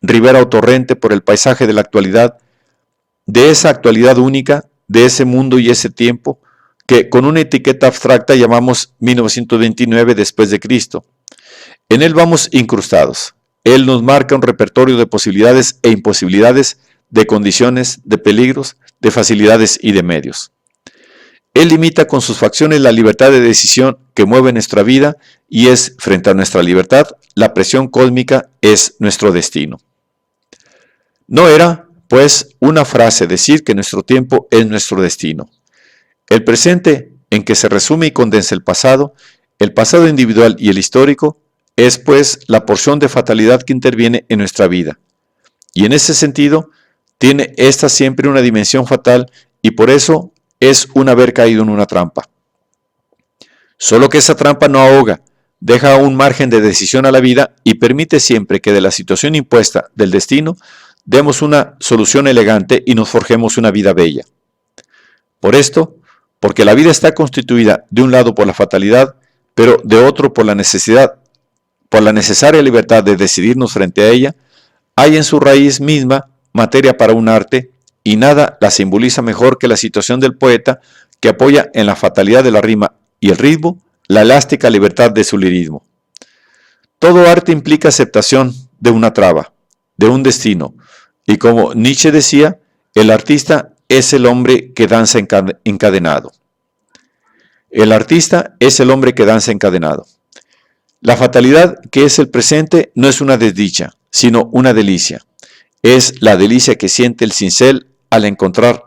Speaker 1: ribera o torrente por el paisaje de la actualidad, de esa actualidad única, de ese mundo y ese tiempo, que con una etiqueta abstracta llamamos 1929 después de Cristo. En él vamos incrustados. Él nos marca un repertorio de posibilidades e imposibilidades, de condiciones, de peligros, de facilidades y de medios. Él limita con sus facciones la libertad de decisión que mueve nuestra vida y es, frente a nuestra libertad, la presión cósmica es nuestro destino. No era, pues, una frase decir que nuestro tiempo es nuestro destino. El presente, en que se resume y condensa el pasado individual y el histórico, es, pues, la porción de fatalidad que interviene en nuestra vida. Y en ese sentido, tiene esta siempre una dimensión fatal y por eso es un haber caído en una trampa. Solo que esa trampa no ahoga, deja un margen de decisión a la vida y permite siempre que de la situación impuesta del destino demos una solución elegante y nos forjemos una vida bella. Por esto, porque la vida está constituida de un lado por la fatalidad, pero de otro por la necesidad, por la necesaria libertad de decidirnos frente a ella, hay en su raíz misma materia para un arte, y nada la simboliza mejor que la situación del poeta que apoya en la fatalidad de la rima y el ritmo la elástica libertad de su lirismo. Todo arte implica aceptación de una traba, de un destino, y como Nietzsche decía, El artista es el hombre que danza encadenado. El artista es el hombre que danza encadenado. La fatalidad, que es el presente, no es una desdicha, sino una delicia. Es la delicia que siente el cincel al encontrar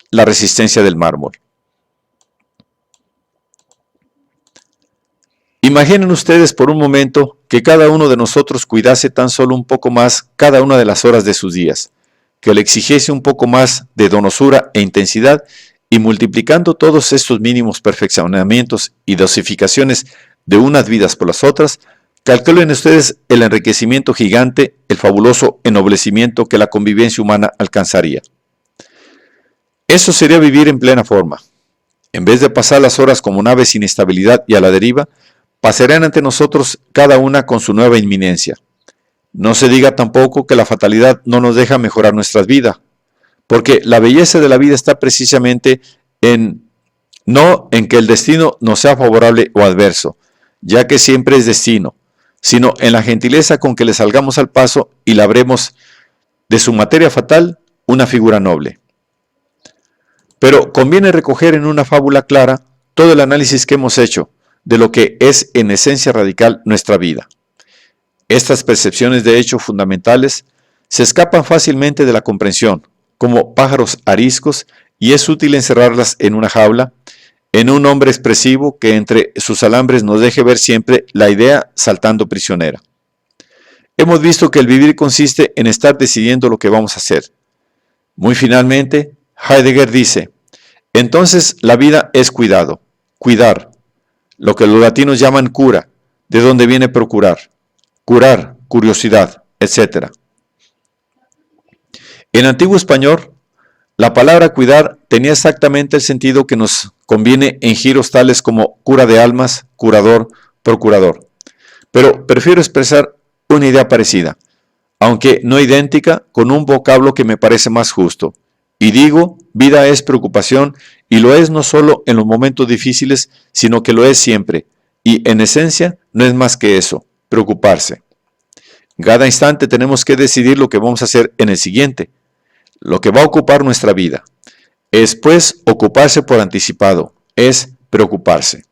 Speaker 1: la resistencia del mármol. Imaginen ustedes por un momento que cada uno de nosotros cuidase tan solo un poco más cada una de las horas de sus días, que le exigiese un poco más de donosura e intensidad, y multiplicando todos estos mínimos perfeccionamientos y dosificaciones de unas vidas por las otras, calculen ustedes el enriquecimiento gigante, el fabuloso ennoblecimiento que la convivencia humana alcanzaría. Eso sería vivir en plena forma. En vez de pasar las horas como naves sin estabilidad y a la deriva, pasarán ante nosotros cada una con su nueva inminencia. No se diga tampoco que la fatalidad no nos deja mejorar nuestras vidas, porque la belleza de la vida está precisamente no en que el destino nos sea favorable o adverso, ya que siempre es destino, sino en la gentileza con que le salgamos al paso y labremos de su materia fatal una figura noble. Pero conviene recoger en una fábula clara todo el análisis que hemos hecho de lo que es en esencia radical nuestra vida. Estas percepciones de hechos fundamentales se escapan fácilmente de la comprensión, como pájaros ariscos, y es útil encerrarlas en una jaula, en un hombre expresivo que entre sus alambres nos deje ver siempre la idea saltando prisionera. Hemos visto que el vivir consiste en estar decidiendo lo que vamos a hacer. Muy finalmente, Heidegger dice, entonces la vida es cuidado, cuidar, lo que los latinos llaman cura, de donde viene procurar, curar, curiosidad, etc. En antiguo español, la palabra cuidar tenía exactamente el sentido que nos conviene en giros tales como cura de almas, curador, procurador. Pero prefiero expresar una idea parecida, aunque no idéntica, con un vocablo que me parece más justo. Y digo, vida es preocupación, y lo es no solo en los momentos difíciles, sino que lo es siempre, y en esencia no es más que eso, preocuparse. Cada instante tenemos que decidir lo que vamos a hacer en el siguiente, lo que va a ocupar nuestra vida. Es pues ocuparse por anticipado, es preocuparse.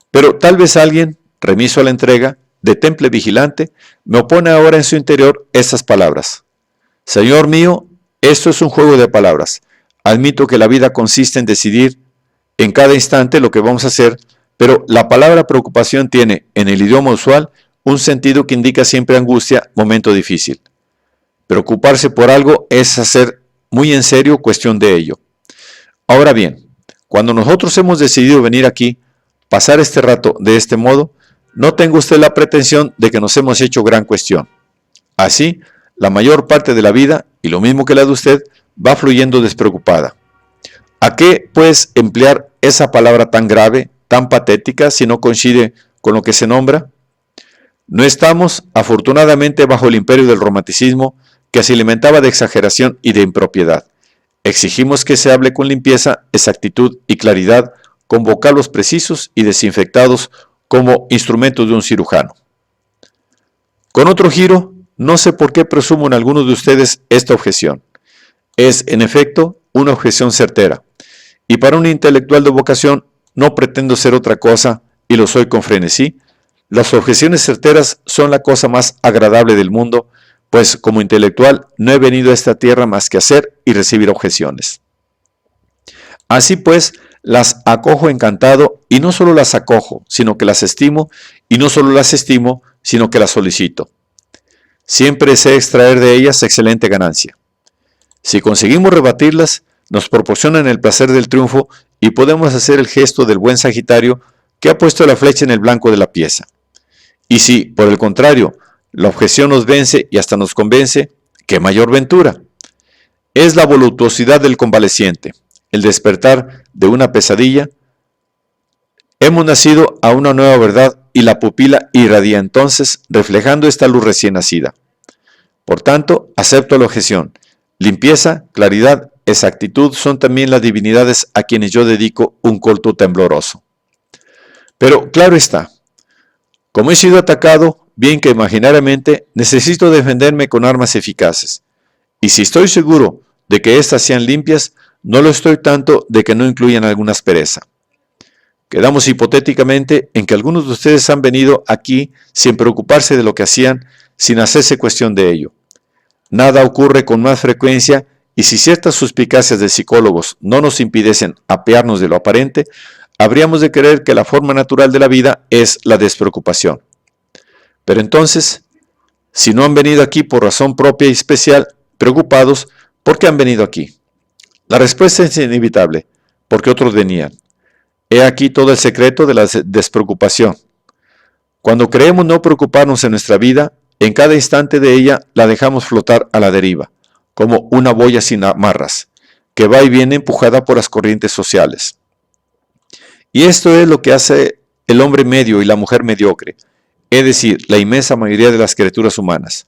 Speaker 1: Pero tal vez alguien, remiso a la entrega, de temple vigilante, me opone ahora en su interior estas palabras. Señor mío, esto es un juego de palabras. Admito que la vida consiste en decidir en cada instante lo que vamos a hacer, pero la palabra preocupación tiene, en el idioma usual, un sentido que indica siempre angustia, momento difícil. Preocuparse por algo es hacer muy en serio cuestión de ello. Ahora bien, cuando nosotros hemos decidido venir aquí, pasar este rato de este modo, no tenga usted la pretensión de que nos hemos hecho gran cuestión. Así, la mayor parte de la vida, y lo mismo que la de usted, va fluyendo despreocupada. ¿A qué, pues, emplear esa palabra tan grave, tan patética, si no coincide con lo que se nombra? No estamos, afortunadamente, bajo el imperio del romanticismo, que se alimentaba de exageración y de impropiedad. Exigimos que se hable con limpieza, exactitud y claridad, con vocablos precisos y desinfectados como instrumentos de un cirujano. Con otro giro, no sé por qué presumo en algunos de ustedes esta objeción. Es, en efecto, una objeción certera, y para un intelectual de vocación no pretendo ser otra cosa, y lo soy con frenesí. Las objeciones certeras son la cosa más agradable del mundo, pues como intelectual no he venido a esta tierra más que hacer y recibir objeciones. Así pues, las acojo encantado, y no solo las acojo, sino que las estimo, y no solo las estimo, sino que las solicito. Siempre sé extraer de ellas excelente ganancia. Si conseguimos rebatirlas, nos proporcionan el placer del triunfo y podemos hacer el gesto del buen Sagitario que ha puesto la flecha en el blanco de la pieza. Y si, por el contrario, la objeción nos vence y hasta nos convence, ¡qué mayor ventura! Es la voluptuosidad del convaleciente, el despertar de una pesadilla. Hemos nacido a una nueva verdad y la pupila irradia entonces, reflejando esta luz recién nacida. Por tanto, acepto la objeción. Limpieza, claridad, exactitud son también las divinidades a quienes yo dedico un culto tembloroso. Pero claro está, como he sido atacado, bien que imaginariamente, necesito defenderme con armas eficaces. Y si estoy seguro de que éstas sean limpias, no lo estoy tanto de que no incluyan alguna aspereza. Quedamos hipotéticamente en que algunos de ustedes han venido aquí sin preocuparse de lo que hacían, sin hacerse cuestión de ello. Nada ocurre con más frecuencia y si ciertas suspicacias de psicólogos no nos impidiesen apearnos de lo aparente, habríamos de creer que la forma natural de la vida es la despreocupación. Pero entonces, si no han venido aquí por razón propia y especial, preocupados, ¿por qué han venido aquí? La respuesta es inevitable, porque otros venían. He aquí todo el secreto de la despreocupación. Cuando creemos no preocuparnos en nuestra vida, en cada instante de ella la dejamos flotar a la deriva, como una boya sin amarras, que va y viene empujada por las corrientes sociales. Y esto es lo que hace el hombre medio y la mujer mediocre, es decir, la inmensa mayoría de las criaturas humanas.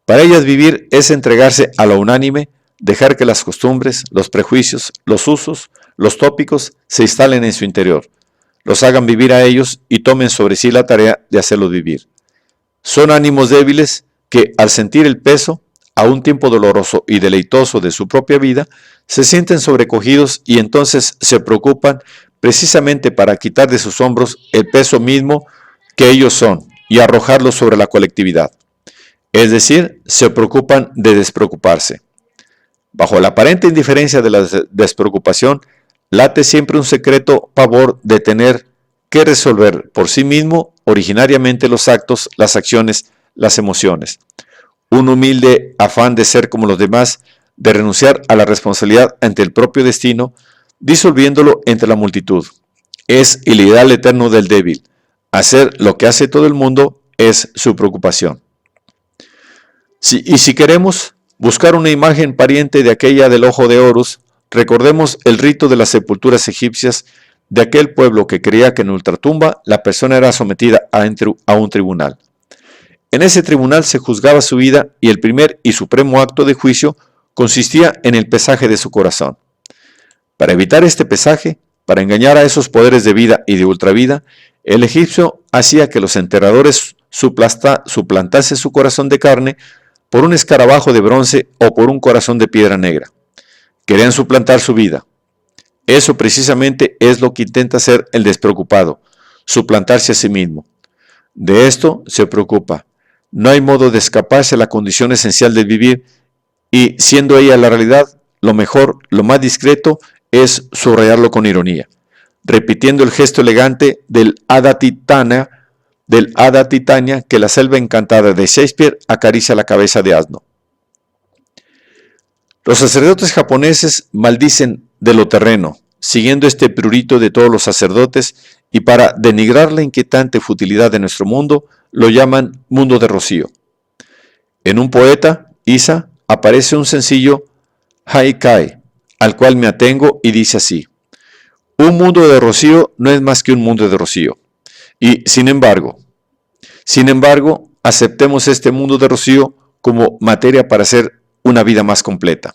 Speaker 1: Para ellas vivir es entregarse a lo unánime, dejar que las costumbres, los prejuicios, los usos, los tópicos se instalen en su interior, los hagan vivir a ellos y tomen sobre sí la tarea de hacerlos vivir. Son ánimos débiles que, al sentir el peso, a un tiempo doloroso y deleitoso de su propia vida, se sienten sobrecogidos y entonces se preocupan precisamente para quitar de sus hombros el peso mismo que ellos son y arrojarlo sobre la colectividad. Es decir, se preocupan de despreocuparse. Bajo la aparente indiferencia de la despreocupación, late siempre un secreto pavor de tener que resolver por sí mismo originariamente los actos, las acciones, las emociones. Un humilde afán de ser como los demás, de renunciar a la responsabilidad ante el propio destino, disolviéndolo entre la multitud. Es el ideal eterno del débil. Hacer lo que hace todo el mundo es su preocupación. Y si queremos buscar una imagen pariente de aquella del ojo de Horus, recordemos el rito de las sepulturas egipcias de aquel pueblo que creía que en ultratumba la persona era sometida a un tribunal. En ese tribunal se juzgaba su vida y el primer y supremo acto de juicio consistía en el pesaje de su corazón. Para evitar este pesaje, para engañar a esos poderes de vida y de ultravida, el egipcio hacía que los enterradores suplantase su corazón de carne por un escarabajo de bronce o por un corazón de piedra negra. Querían suplantar su vida. Eso precisamente es lo que intenta hacer el despreocupado, suplantarse a sí mismo. De esto se preocupa. No hay modo de escaparse a la condición esencial del vivir y, siendo ella la realidad, lo mejor, lo más discreto, es subrayarlo con ironía, repitiendo el gesto elegante del hada titania que la selva encantada de Shakespeare acaricia la cabeza de asno. Los sacerdotes japoneses maldicen de lo terreno, siguiendo este prurito de todos los sacerdotes, y para denigrar la inquietante futilidad de nuestro mundo, lo llaman mundo de rocío. En un poeta, Isa, aparece un sencillo haikai, al cual me atengo y dice así: un mundo de rocío no es más que un mundo de rocío. Y sin embargo, aceptemos este mundo de rocío como materia para hacer una vida más completa.